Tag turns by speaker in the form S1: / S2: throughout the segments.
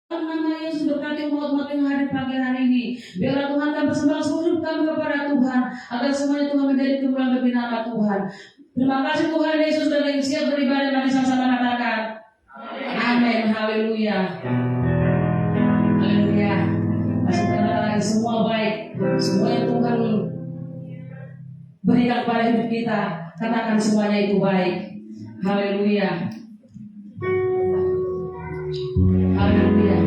S1: nama Yesus berkati umat-umat yang hadir pagi hari ini. Biarlah Tuhan kami persembahkan seluruh hidup kami kepada Tuhan, agar semuanya Tuhan menjadi kemuliaan bagi nama Tuhan. Terima kasih Tuhan Yesus sudah siap beribadah, mari sama-sama katakan amin. Haleluya. Haleluya. Masih lagi semua baik, semua yang Tuhan berikan pada hidup kita, katakan semuanya itu baik. Haleluya. Haleluya.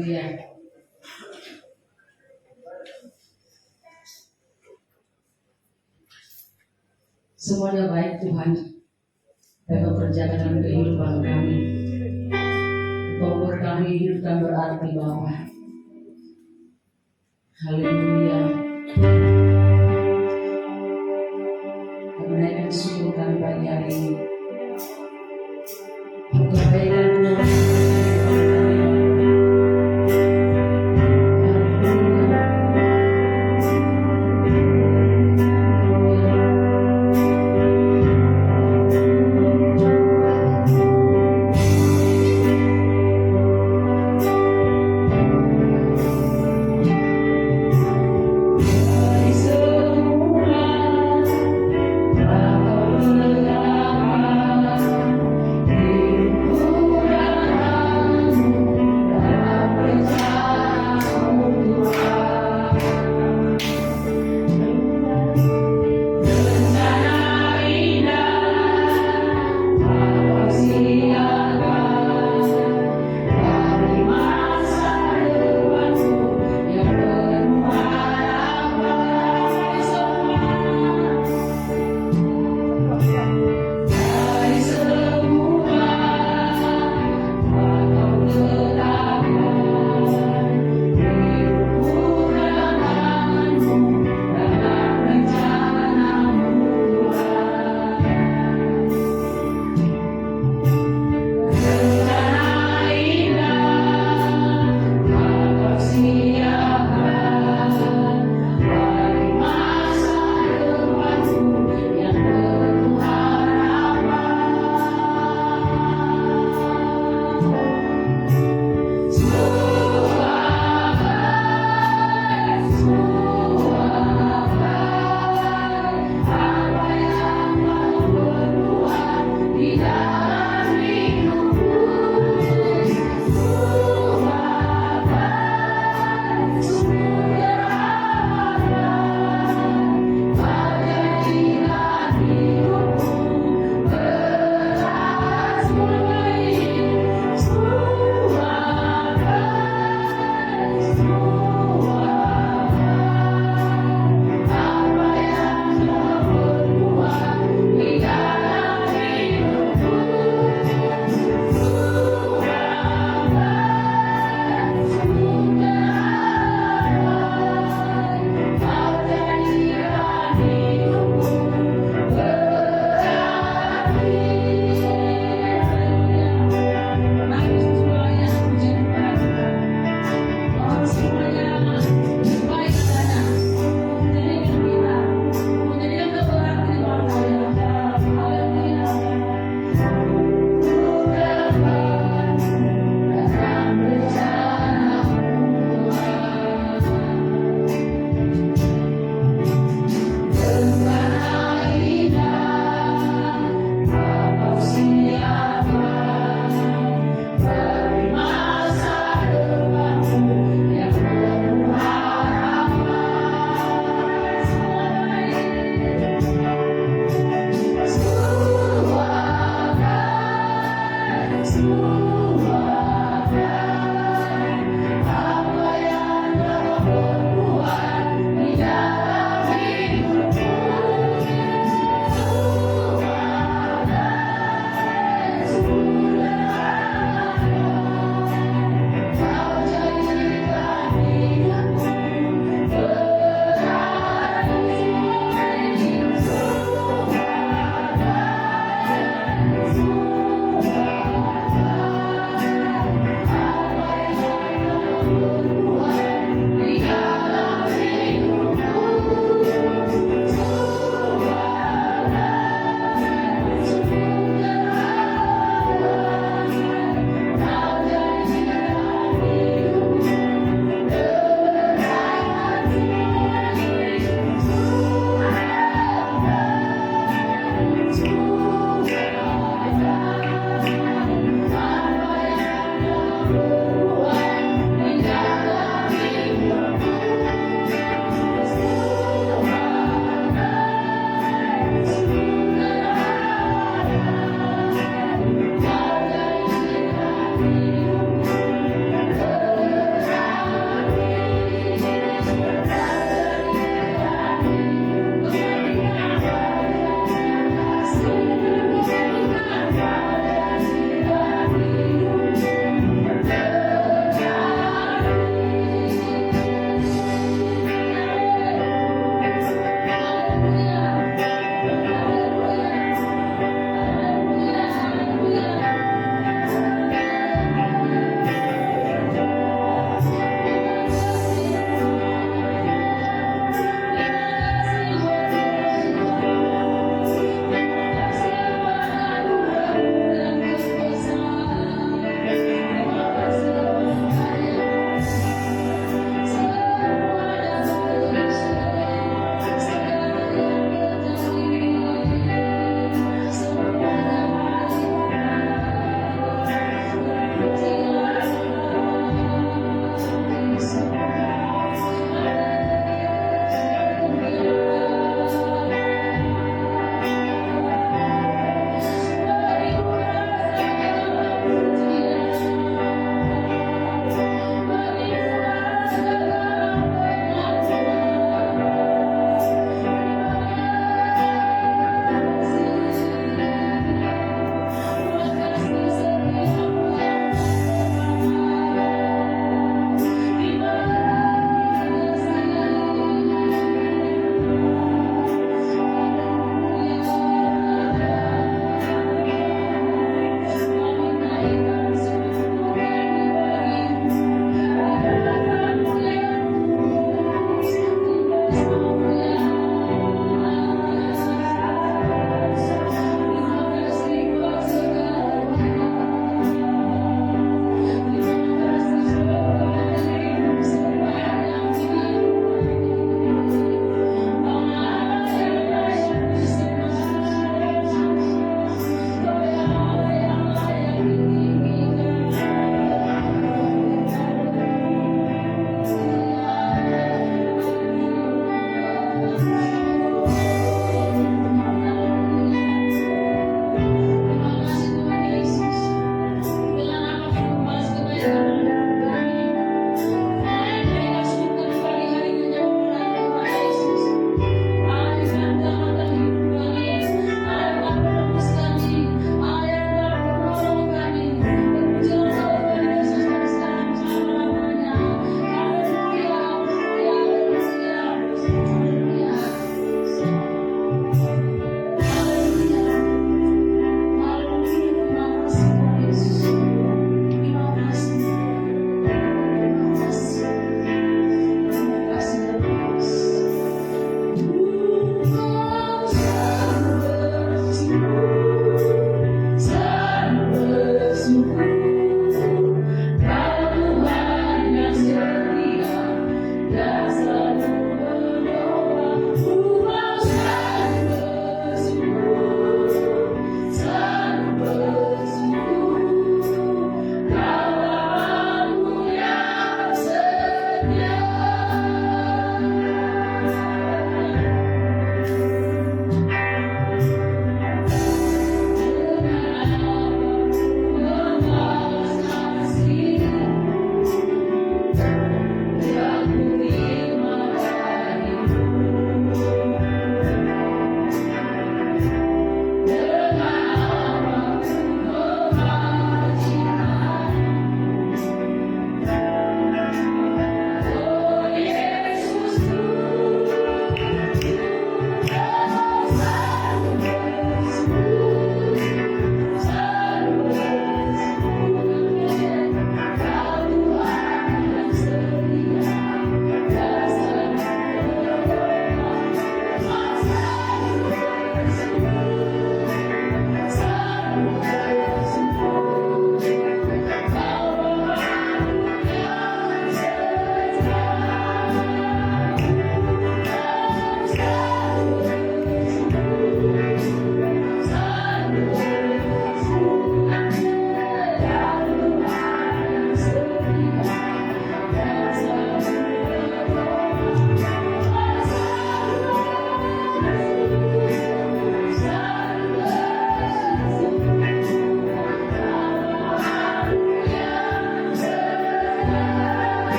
S1: Haleluya. Semuanya baik Tuhan. Dan bekerja dalam kehidupan kami. Membuat kami hidup dan berarti Bapa. Haleluya. Menaikkan syukur kami pagi hari ini. Kebaikan Tuhan.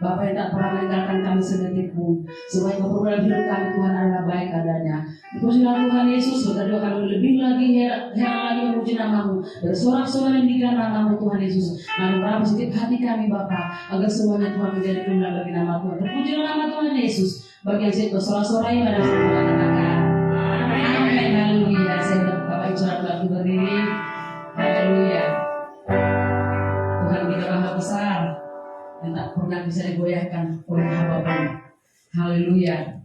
S1: Bapak yang tak pernah meninggalkan kami sedetik pun. Semua yang berperan hidup kami Tuhan adalah baik adanya. Pujilah Tuhan Yesus, berdoa kami lebih lagi heran lagi memuji namamu. Dan sorak-sorai yang meninggikan namamu Tuhan Yesus. Lalu berapa setiap hati kami Bapak, agar semuanya Tuhan menjadi kemuliaan bagi nama Tuhan. Terpujilah nama Tuhan Yesus. Bagi yang saya sorak-sorai pada semua katakan. Amin. Haleluya. Saya Bapak Ibu lagi berdiri. Haleluya. Tuhan kita Maha besar yang tak pernah bisa digoyahkan oleh apapun. Haleluya.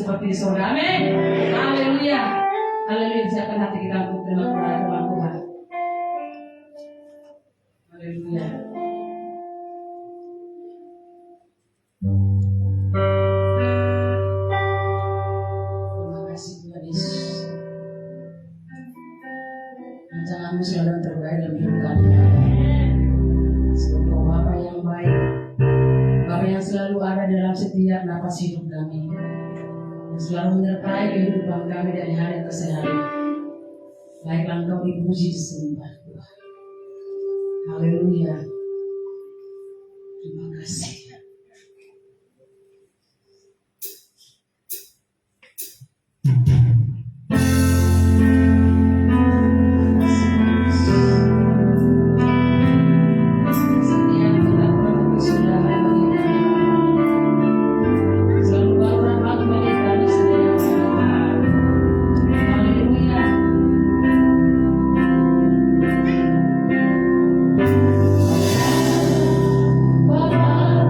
S1: seperti di surga. Amin. Haleluya. Haleluya. Siapkan hati kita untuk terima firman Tuhan. Haleluya. Terima kasih Tuhan Yesus. Rancanganmu selalu terbaik dalam hidup kami. Semoga Bapa yang baik, Bapa yang selalu ada dalam setiap napas hidup kami, yang selalu menyertai kehidupan kami dari hari ke hari. Baiklah Engkau dipuji disembah Tuhan. Haleluya. Terima kasih. Bapa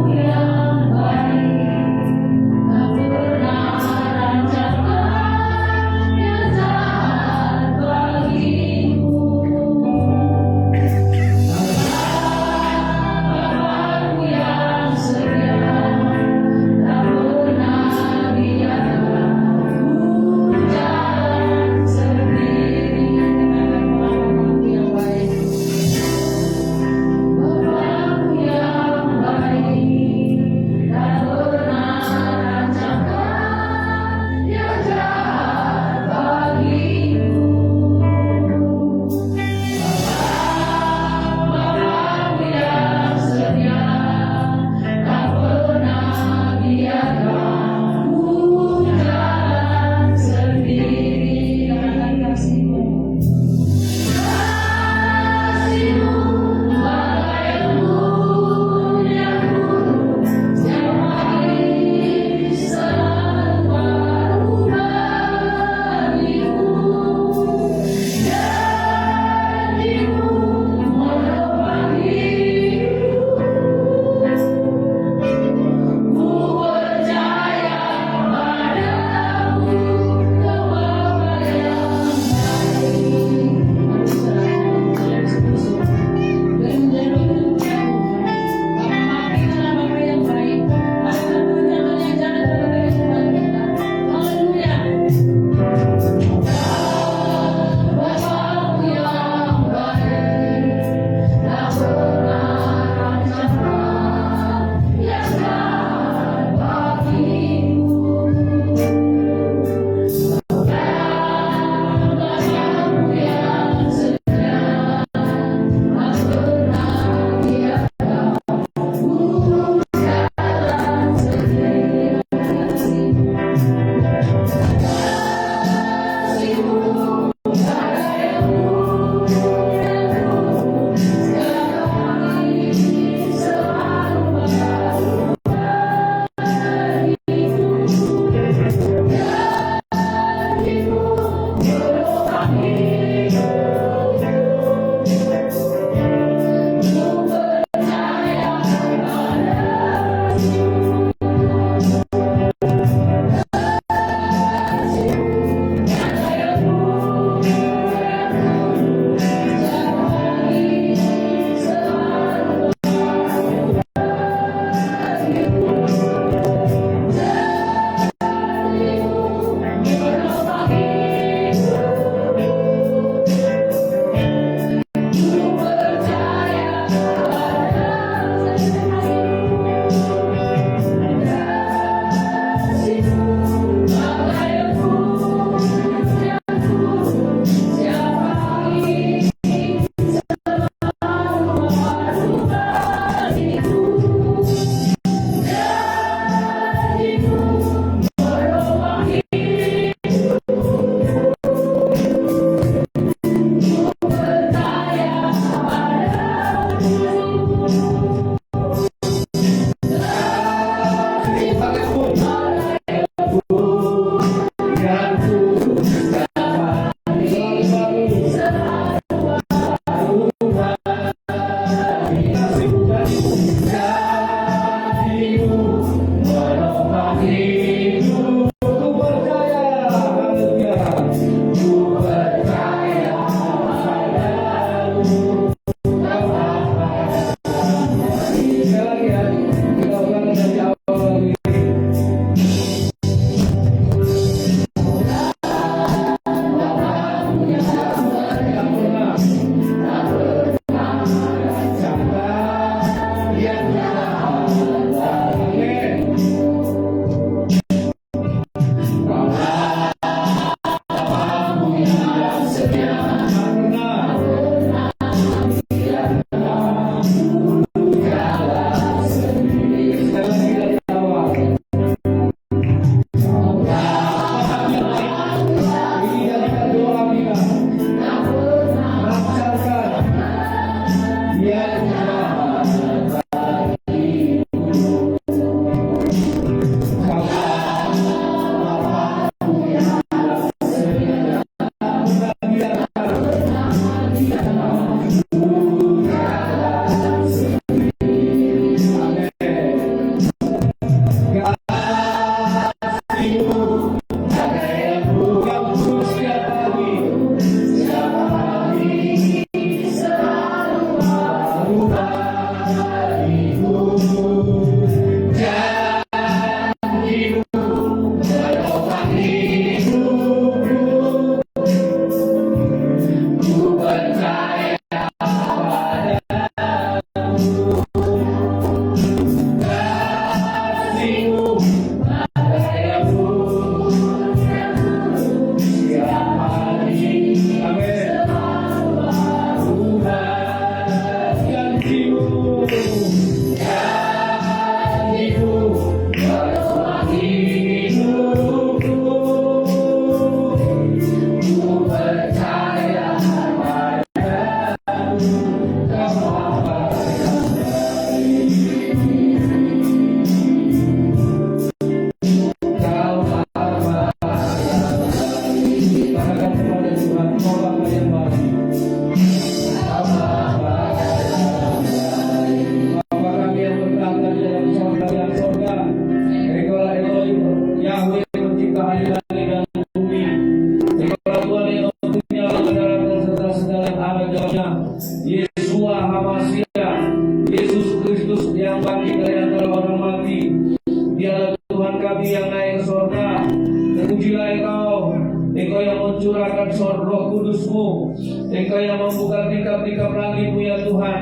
S2: Engkau yang membuka tingkap-tingkap langit-Mu ya Tuhan,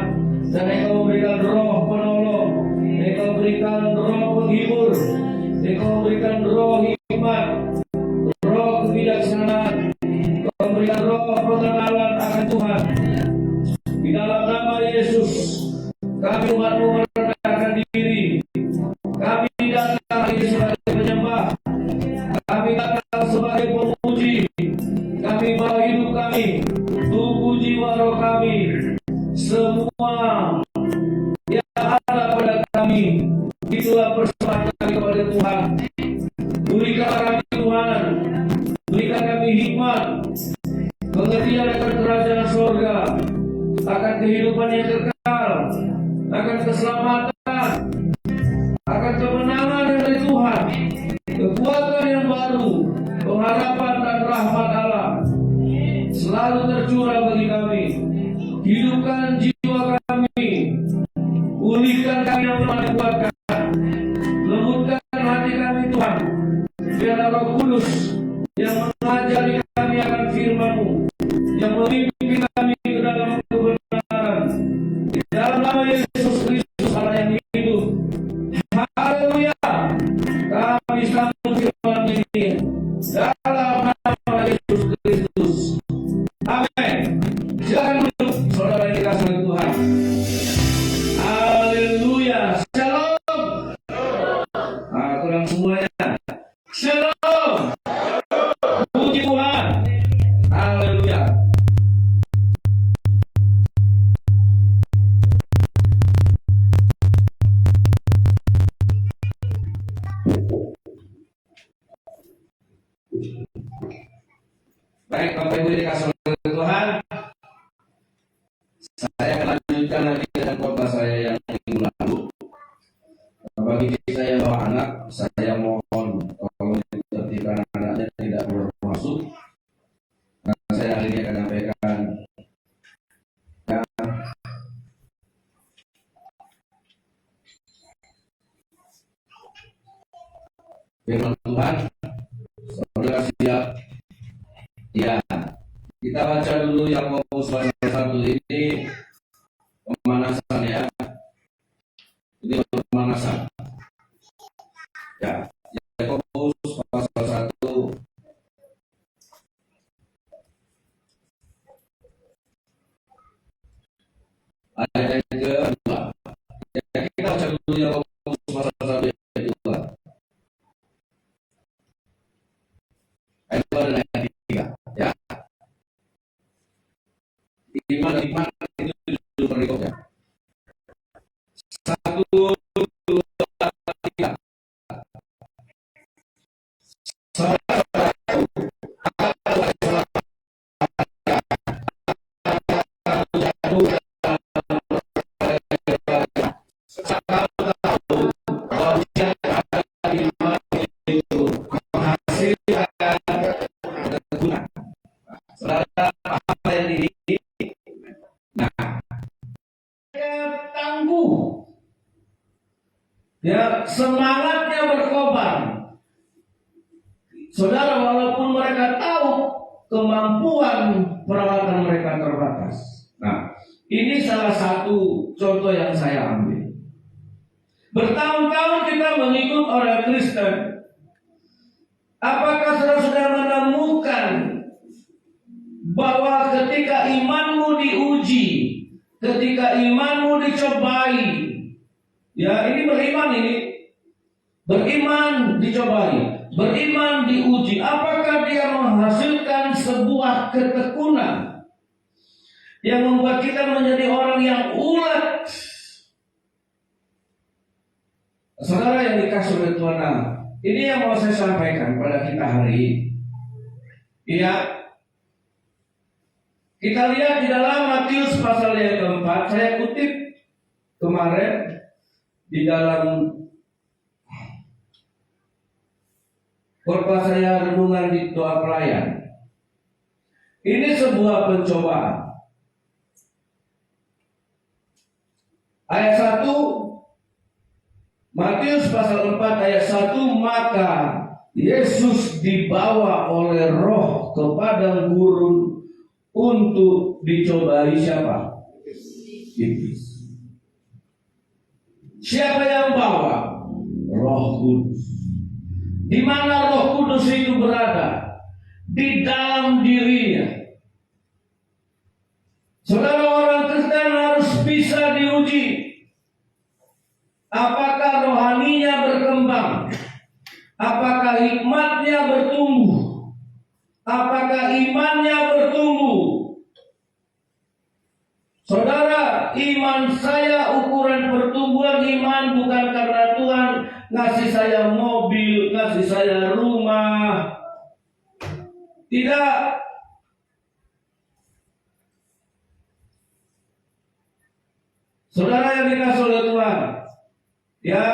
S2: dan Engkau memberikan roh penolong, Engkau berikan roh penghibur, Engkau memberikan roh hikmat, roh kebijaksanaan, Engkau memberikan roh pengenalan akan Tuhan. Di dalam nama Yesus, kami umat-Mu merendahkan diri, kami datang sebagai penyembah, kami datang sebagai pemuji, kami bawa hidup kami, tubuh jiwa roh kami, semua yang ada pada kami, itulah persembahan kami kepada Tuhan. Berikan kami Tuhan, berikan kami hikmat, pengertian akan kerajaan surga, akan kehidupan yang kekal, akan keselamatan, akan kemenangan dari Tuhan, kekuatan yang baru, pengharapan dan rahmat Allah selalu tercurah bagi kami. Hidupkan jiwa kami, pulihkan kami yang telah dikuatkan, lembutkan hati kami Tuhan. Biarlah Roh Kudus yang mengajari kami akan firman-Mu, yang memimpin kami ke dalam kebenaran. Di dalam nama Yesus Kristus Allah yang hidup, haleluya, kami sambut firman ini dalam nama Yesus Kristus. Amin. Silakan duduk, saudara yang dikasihi oleh Tuhan. Haleluya. Shalom. Kurang semuanya. Shalom. Puji Tuhan. Haleluya. Baik, Bapak Ibu dikasihi oleh Tuhan, saya akan lanjutkan lagi dengan khotbah saya yang minggu lalu. Bagi kita yang bawa anak, saya mohon tolong ditertibkan anaknya tidak boleh masuk. Nah, saya hari ini akan menyampaikan firman Tuhan. Saudara siap? Ya, kita baca dulu Yakobus pasal 1 ini, pemanasan ya. Ini pemanasan. Ya, Yakobus pasal 1 ayat yang kedua. Ya, kita baca dulu Yakobus pasal 1 ayat 2. Ayat 2 dan ayat 3. Ya. Iman itu dulu berikutnya. 1, 2, 3. Ya, semangatnya berkorban. Saudara, walaupun mereka tahu kemampuan peralatan mereka terbatas, Ini salah satu contoh yang saya ambil. Bertahun-tahun kita mengikut orang Kristen. Apakah saudara sudah menemukan bahwa ketika imanmu diuji, ketika imanmu dicobai, ya ini beriman dicobai, beriman diuji, apakah dia menghasilkan sebuah ketekunan yang membuat kita menjadi orang yang ulet? Saudara yang dikasih oleh Tuhan, ini yang mau saya sampaikan pada kita hari ini. Ya, kita lihat di dalam Matius pasal yang keempat. Saya kutip kemarin di dalam khotbah saya renungan di doa pelayan. Ini sebuah pencobaan. Ayat 1, Matius pasal 4 ayat 1, maka Yesus dibawa oleh Roh ke padang gurun untuk dicobai siapa? Iblis. Siapa yang bawa? Roh Kudus. Di mana Roh Kudus itu berada? Di dalam dirinya. Saudara, orang Kristen harus bisa diuji. Apakah rohaninya berkembang? Apakah hikmatnya bertumbuh? Apakah imannya bertumbuh? Saudara, iman saya, ukuran pertumbuhan iman bukan karena Tuhan ngasih saya mobil, ngasih saya rumah. Tidak. Saudara yang dikasih oleh Tuhan, ya.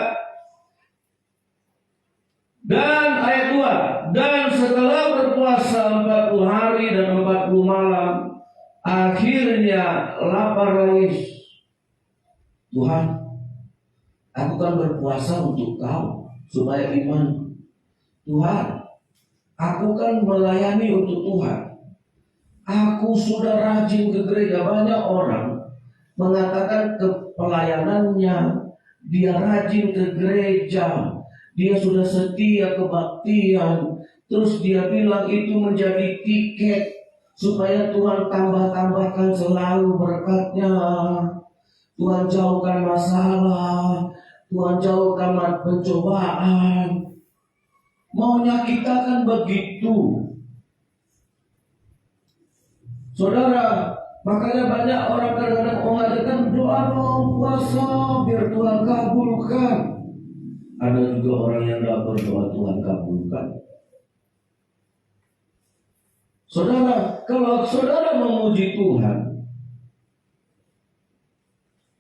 S2: Dan ayat 2, dan setelah berpuasa 40 hari dan 40 malam, akhirnya lapar lagi. Tuhan, aku kan berpuasa untuk Kau supaya iman. Tuhan, aku kan melayani untuk Tuhan. Aku sudah rajin ke gereja. Banyak orang mengatakan ke pelayanannya, dia rajin ke gereja, dia sudah setia kebaktian, terus dia bilang itu menjadi tiket supaya Tuhan tambah-tambahkan selalu berkatnya. Tuhan jauhkan masalah, Tuhan jauhkan pencobaan. Maunya kita kan begitu, saudara. Makanya banyak orang kadang-kadang mengadakan doa dong, puasa biar Tuhan kabulkan. Ada juga orang yang tidak berdoa Tuhan kabulkan. Saudara, kalau saudara memuji Tuhan,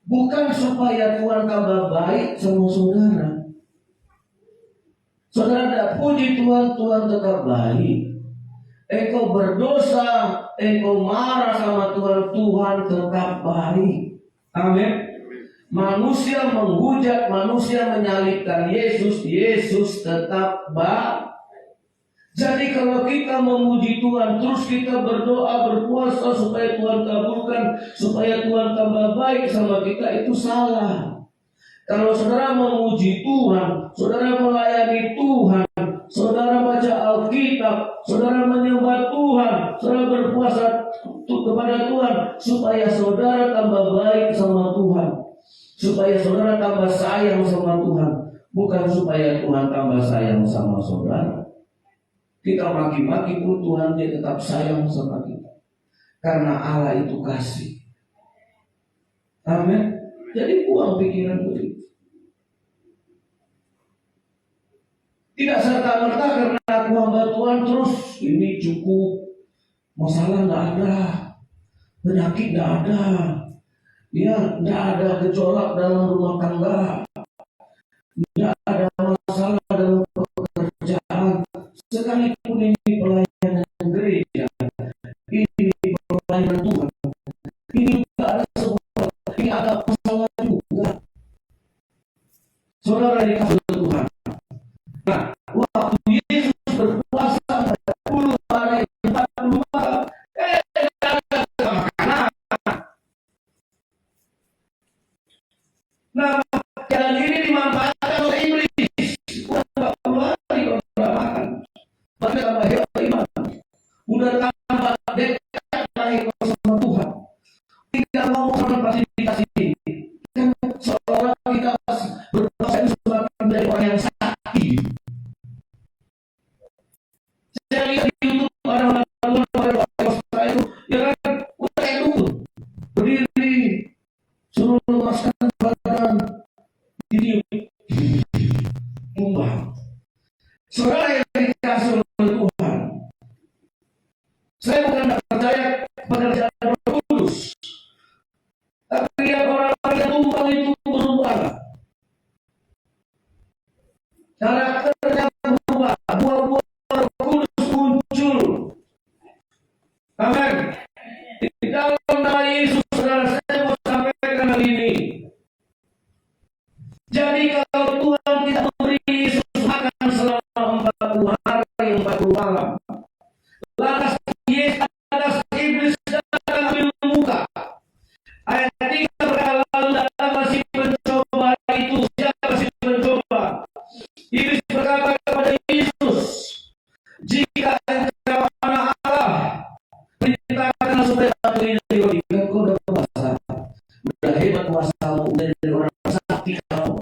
S2: bukan supaya Tuhan tambah baik sama saudara. Saudara tidak puji Tuhan, Tuhan tetap baik. Engkau berdosa, engkau marah sama Tuhan, Tuhan tetap baik. Amin. Manusia menghujat, manusia menyalibkan Yesus, Yesus tetap baik. Jadi kalau kita memuji Tuhan, terus kita berdoa, berpuasa supaya Tuhan kabulkan, supaya Tuhan tambah baik sama kita, itu salah. Kalau saudara memuji Tuhan, saudara melayani Tuhan, saudara baca Alkitab, saudara menyembah Tuhan, saudara berpuasa kepada Tuhan, supaya saudara tambah baik sama Tuhan, supaya saudara tambah sayang sama Tuhan, bukan supaya Tuhan tambah sayang sama saudara. Kita maki-maki pun Tuhan dia tetap sayang sama kita, karena Allah itu kasih. Amin. Jadi buang pikiran begitu. Tidak serta-merta karena aku hamba Tuhan terus ini cukup, masalah tidak ada, penyakit tidak ada, ya tidak ada gejolak dalam rumah tangga, tidak ada masalah dalam pekerjaan. Sekalipun ini pelayanan gereja, ini pelayanan Tuhan, ini juga ada sebuah, ini ada masalah juga. Saudara dikasih Tuhan. Nah, waktu Yesus berpuasa 40 hari 40 malam, makanan. Nah, jalan ini dimanfaatkan oleh iblis. Udah nggak keluar, udah makan. Bahkan tambah hebat iman. Udah tambah dekat lagi sama Tuhan. Tidak mau memfasilitasi ini. Kan seolah kita berdosa itu sebagai dari orang yang sakti. Saya lihat di YouTube orang-orang itu, ya kan, udah kayak dulu. Berdiri, suruh lepaskan badan, diri, tumbang. Saudara yang dikasih oleh Tuhan, saya bukan tidak percaya pekerjaan Roh Kudus, tapi lihat orang-orang yang tumbang itu berubah, karakternya berubah, buah-buah Roh Kudus muncul. Amin. Di dalam nama Yesus, saudara, saya mau sampaikan hal ini. Jadi kalau Tuhan tidak memberi Yesus makan selama 40 hari 40 malam, lantas Yesus iblis datang ambil muka. Ayat 3 berkata, lalu datang masih mencoba itu. Siapa masih mencoba? Iblis berkata kepada Yesus, jika engkau anak Allah, perintahkanlah supaya batu ini jadi roti. Kan kau udah kuasa, udah hebat kuasamu, udah dari orang sakti kamu.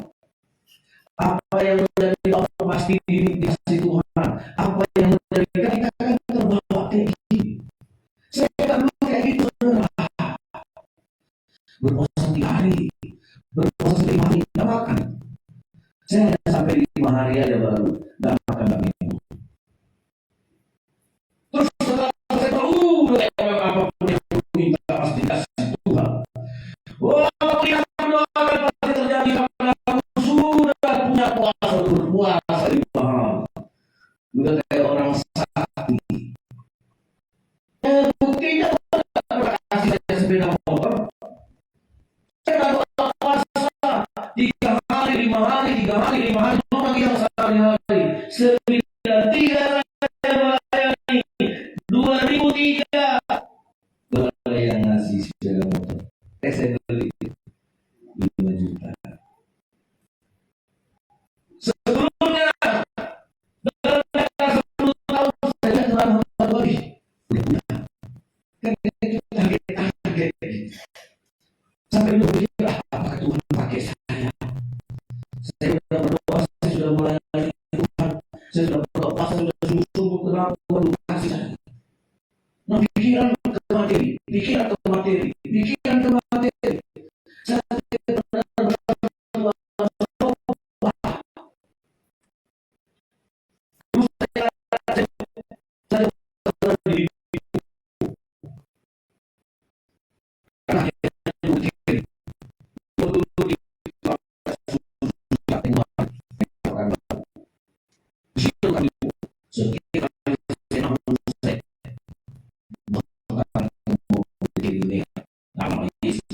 S2: Apa yang menjadi Allah pasti dikasih Tuhan. Apa yang menjadi kita kan terbawa kayak gini. Saya tidak mau kayak gitu, saudara. Berpuasa 3 hari, berpuasa 5 hari, tidak makan. Saya hanya sampai 5 hari aja baru tidak makan, tidak minum. Terus setelah saya tahu apapun yang minta pasti dikasih Tuhan. Wah, yang mendoakan pasti terjadi karena kamu sudah punya kuasa untuk berpuasa di Tuhan. Sudah kayak orang sakti. Buktinya terima kasih saya sepeda motor. Saya tidak puasa 3 hari, 5 hari, 3 hari, 5 hari, belum lagi yang sehari-hari. 9.3 saya melayani, 2003 boleh yang ngasih sepeda motor. Saya beli 5 juta. Sebelumnya dalam 10 tahun saya telah membeli. Kan itu target. Sampai dulu berpikir, apakah Tuhan pakai saya? Saya sudah berdoa, saya sudah melayani Tuhan, saya sudah berdoa, saya sudah sungguh-sungguh kenal Tuhan kasih saya. Nah, pikiran ke materi. Saya tidak pernah berdoa. Terus saya berdiri. Karena saya berpikir, betul-betul di situ kami sekiranya saya ini nama Yesus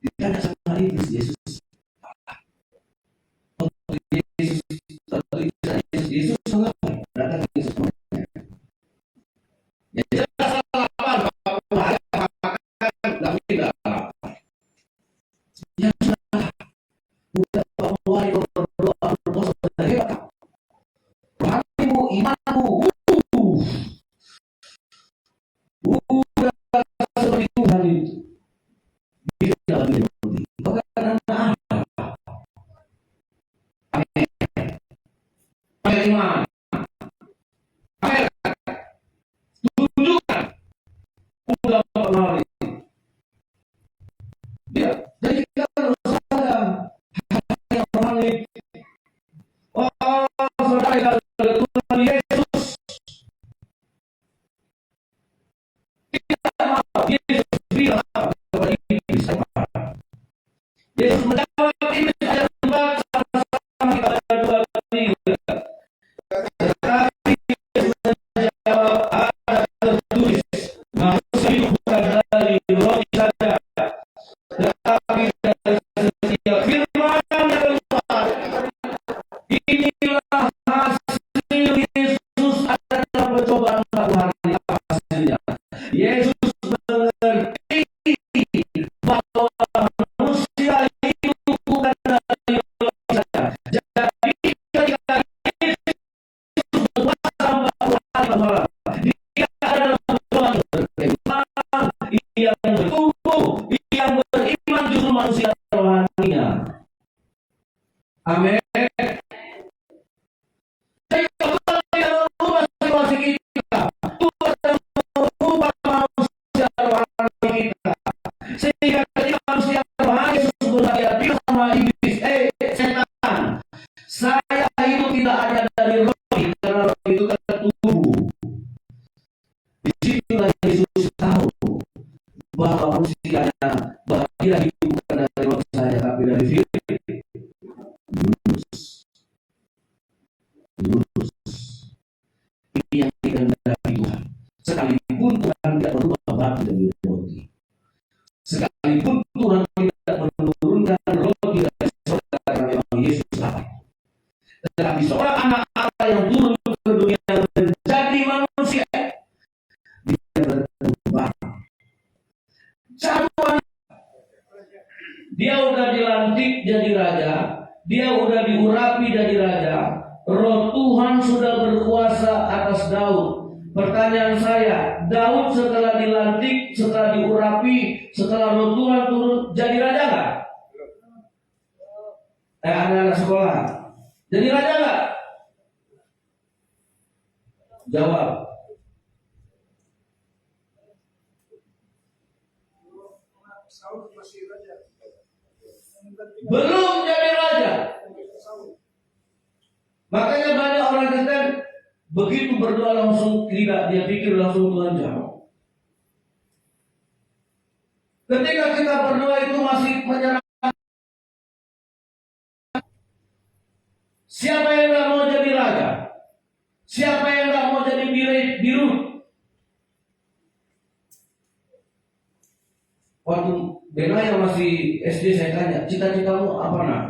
S2: ditanya sama Yesus Yesus mengapa datang Yesus ya jelas apa tapi tidak ya sudah udah mulai berdoa sudah hebat rohanimu imanmu udah seperti Tuhan itu dia dalam hidup bagaimana iman tunjukkan udah lari bahwa usianya bahagia hidup bukan dari roti saja tapi dari firman Yunus. Ini yang dikehendaki Tuhan. Sekalipun Tuhan tidak berubah bagi dari roti, sekalipun Tuhan tidak menurunkan roti dari surga karena memang Yesus Allah, tetapi seorang anak Allah yang turun ke dunia menjadi manusia, dia berubah. Dia udah dilantik jadi raja, dia udah diurapi jadi raja. Roh Tuhan sudah berkuasa atas Daud. Pertanyaan saya, Daud setelah dilantik, setelah diurapi, setelah Roh Tuhan turun, jadi raja nggak? Anak-anak sekolah, jadi raja nggak? Jawab. Belum jadi raja. Makanya banyak orang Kristen begitu berdoa langsung tidak, dia pikir langsung Tuhan jawab. Ketika kita berdoa itu masih menyerahkan. Siapa yang tidak mau jadi raja? Siapa yang tidak mau jadi biru? Waktu Benaya masih SD saya tanya, cita-citamu apa nak?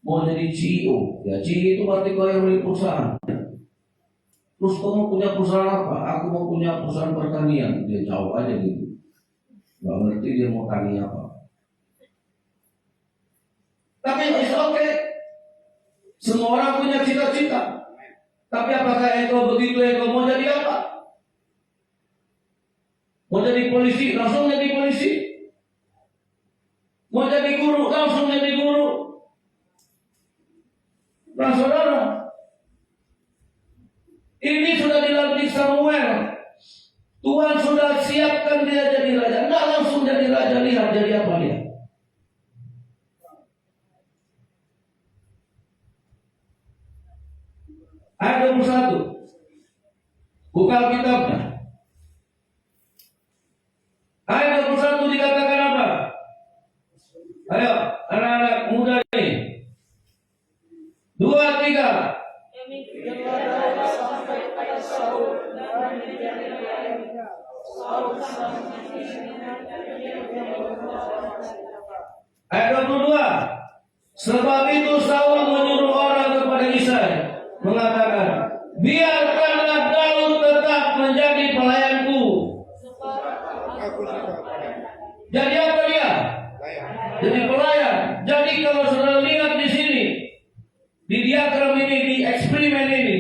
S2: Mau jadi CEO. Ya CEO itu berarti kau yang beli perusahaan. Terus kamu punya perusahaan apa? Aku mau punya perusahaan pertanian. Dia jawab aja gitu. Gak ngerti dia mau tani apa. Tapi it's okay. Semua orang punya cita-cita. Tapi apakah engkau begitu, engkau mau jadi apa? Mau jadi polisi, langsung jadi polisi. Mau jadi guru, langsung jadi guru. Nah saudara, ini sudah dilantik Samuel. Tuhan sudah siapkan dia jadi raja. Enggak langsung jadi raja, lihat jadi apa dia. Ayat 21. Buka kitabnya. Ayat 21 dikatakan apa? Ayo, anak-anak muda ini. 2, 3. Ayat 22. Sebab itu Saul menyuruh orang kepada Isai mengatakan, biarkanlah Daud tetap menjadi pelayanku. Jadi apa dia? Jadi pelayan. Jadi kalau saudara lihat di sini, di diagram ini, di eksperimen ini,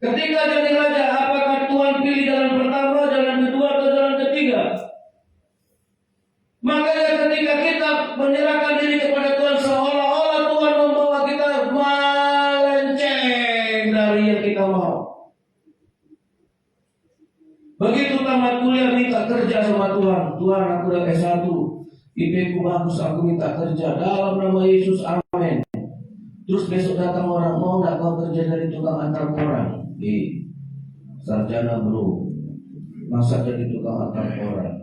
S2: ketika jadi raja, apakah Tuhan pilih jalan pertama, jalan kedua, atau jalan ketiga? Makanya ketika kita menyerahkan diri kepada Tuhan, seolah-olah Tuhan membawa kita melenceng dari yang kita mau. Begitu tamat kuliah minta kerja sama Tuhan. Tuhan, aku udah S1, IP ku bagus, aku minta kerja. Dalam nama Yesus, amin. Terus besok datang orang, mau nggak kau kerja dari tukang antar koran? Sarjana belum, masa jadi tukang antar koran?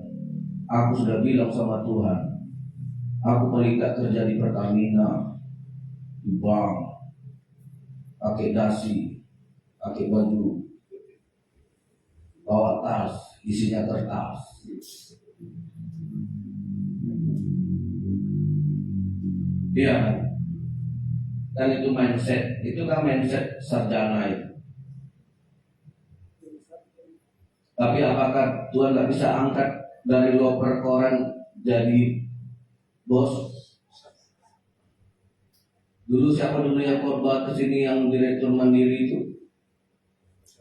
S2: Aku sudah bilang sama Tuhan, aku paling nggak kerja di Pertamina, di bank, pakai dasi, pakai baju, bawa tas, isinya kertas. Iya. Dan itu mindset, itu kan mindset sarjana itu. Tapi apakah Tuhan nggak bisa angkat dari loper koran jadi bos? Dulu siapa dulu yang khotbah ke sini yang direktur mandiri itu,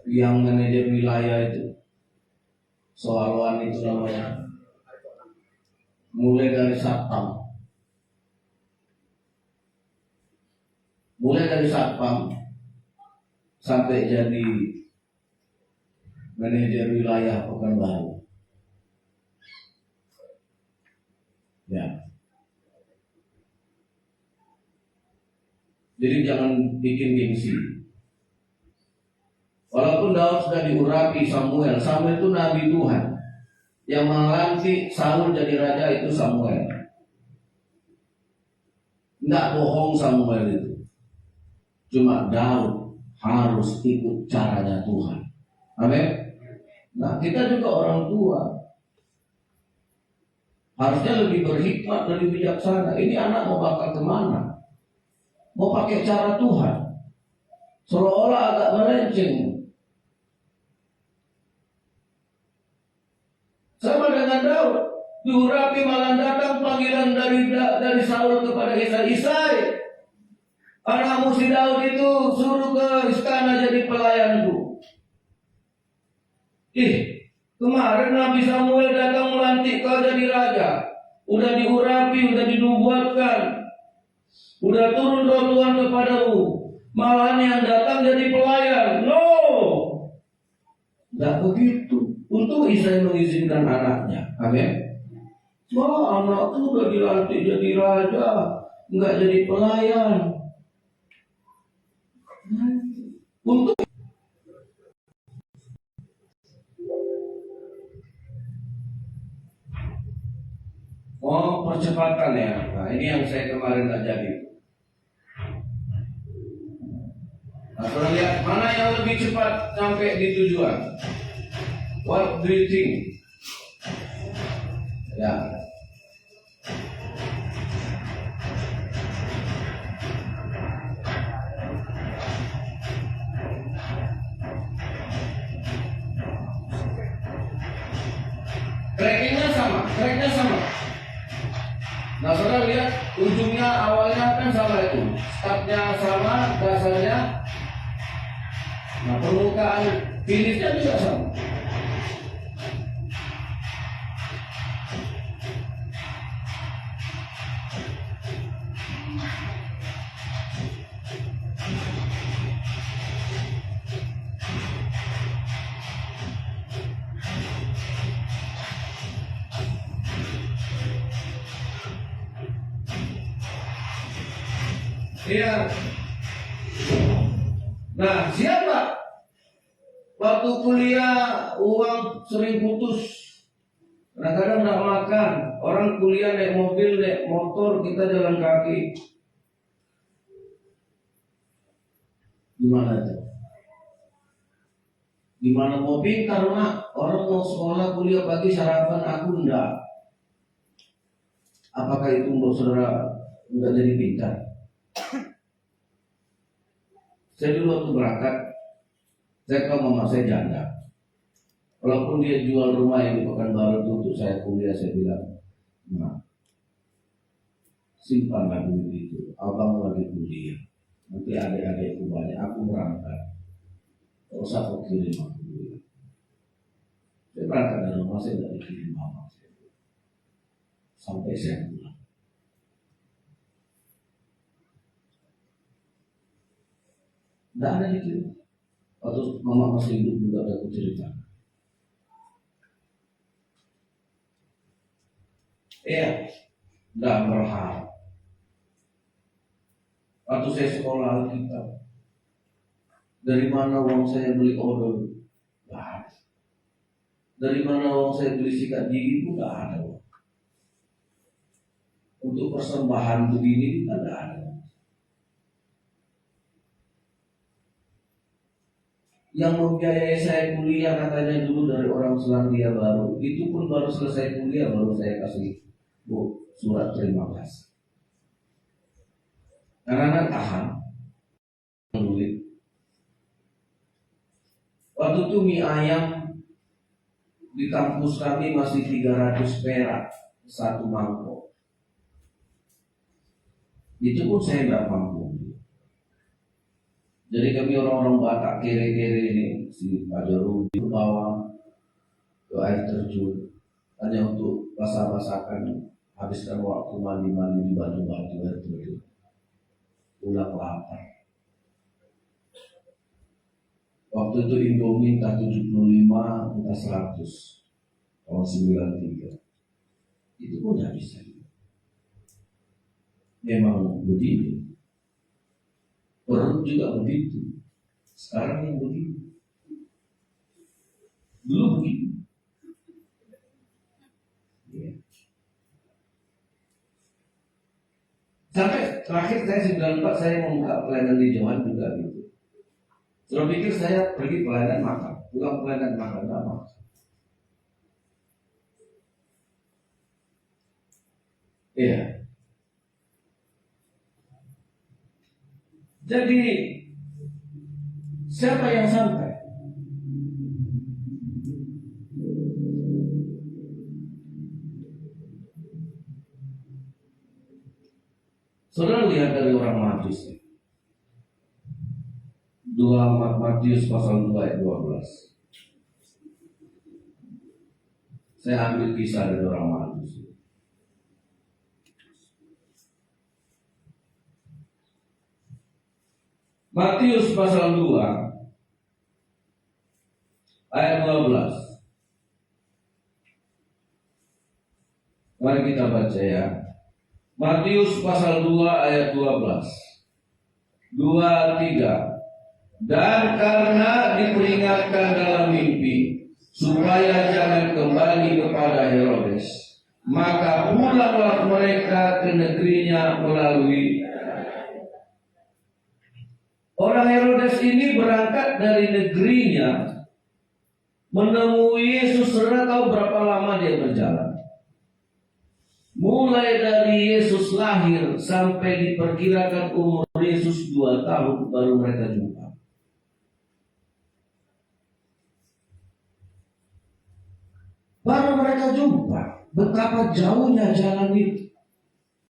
S2: yang manajer wilayah itu, Soalwan itu namanya, mulai dari satpam. Mulai dari satpam sampai jadi manajer wilayah Pekanbaru. Ya. Jadi jangan bikin gengsi. Walaupun Daud sudah diurapi Samuel itu nabi Tuhan. Yang melantik Saul jadi raja itu Samuel. Nggak bohong Samuel itu. Cuma Daud harus ikut caranya Tuhan. Amin. Nah, kita juga orang tua harusnya lebih berhikmat, lebih bijaksana. Ini anak mau bakal kemana? Mau pakai cara Tuhan, seolah-olah agak melenceng. Sama dengan Daud, diurapi malah datang panggilan dari Saul kepada Isai, anakmu si Daud itu suruh ke istana jadi pelayanku. Kemarin Nabi Samuel datang melantik kau jadi raja, udah diurapi, udah dinubuatkan, udah turun roh Tuhan kepadamu, malahan yang datang jadi pelayan. No, tidak begitu. Untung Isai mengizinkan anaknya. Amin. Wah, anakku udah dilantik jadi raja, nggak jadi pelayan. Untung. Oh, percepatan ya. Nah, ini yang saya kemarin nggak jadi. Nah, kalau lihat mana yang lebih cepat sampai di tujuan. What do you think? Ya. Trackingnya sama. Nah, saudara lihat ujungnya awalnya kan sama itu, startnya sama, dasarnya. Nah, permukaan finishnya juga sama. Iya. Nah, siapa? Waktu kuliah uang sering putus. Kadang-kadang nggak makan. Orang kuliah naik mobil, naik motor, kita jalan kaki. Gimana tuh? Gimana mau pintar, Mak? Orang mau sekolah kuliah pagi sarapan, aku enggak. Apakah itu membuat saudara enggak jadi pintar? Saya dulu waktu berangkat, saya tahu mama saya janda. Walaupun dia jual rumah yang di Pekanbaru itu untuk saya kuliah, saya bilang, nah, simpanlah duit itu, abang lagi kuliah. Nanti adik-adikku banyak, aku berangkat. Gak usah kau kirim aku duit. Saya berangkat dari rumah, saya tidak dikirim mama saya. Sampai saya pulang. Tidak ada dikirim. Waktu mama masih hidup juga ada aku cerita. Iya, dan berharap. Waktu saya sekolah Alkitab, dari mana uang saya beli odol? Tidak ada. Dari mana uang saya beli sikat gigi pun tidak ada. Untuk persembahan begini tidak ada. Yang membiayai saya kuliah katanya dulu dari orang Selandia Baru. Itu pun baru selesai kuliah baru saya kasih surat terima kasih. Karena tahan duit. Waktu itu mie ayam di kampus kami masih 300 perak satu mangkok. Itu pun saya tidak mampu. Jadi kami orang-orang Batak kere-kere ini, si Pak Joru di bawah ke air terjun hanya untuk basah-basahkan, habiskan waktu mandi-mandi di batu-batu air terjun. Pulang lapar. Waktu itu Indomie entah 75, entah 100 tahun 93. Itu pun tidak bisa. Memang begini. Perut juga begitu. Sekarang yang begitu. Dulu begitu. terakhir saya 94 saya membuka pelayanan di Johan juga gitu. Saya pikir saya pergi pelayanan makan, pulang pelayanan makan apa? Iya. Jadi siapa yang sampai? Saudara lihat dari orang Matius. 2 Matius pasal 2 ayat 12. Saya ambil kisah dari orang Matius. Matius pasal 2 ayat 12. Mari kita baca ya. Matius pasal 2 ayat 12. 2, 3. Dan karena diperingatkan dalam mimpi supaya jangan kembali kepada Herodes, maka pulanglah mereka ke negerinya melalui. Orang Herodes ini berangkat dari negerinya menemui Yesus. Saudara tahu berapa lama dia berjalan? Mulai dari Yesus lahir sampai diperkirakan umur Yesus 2 tahun baru mereka jumpa. Baru mereka jumpa betapa jauhnya jalan itu.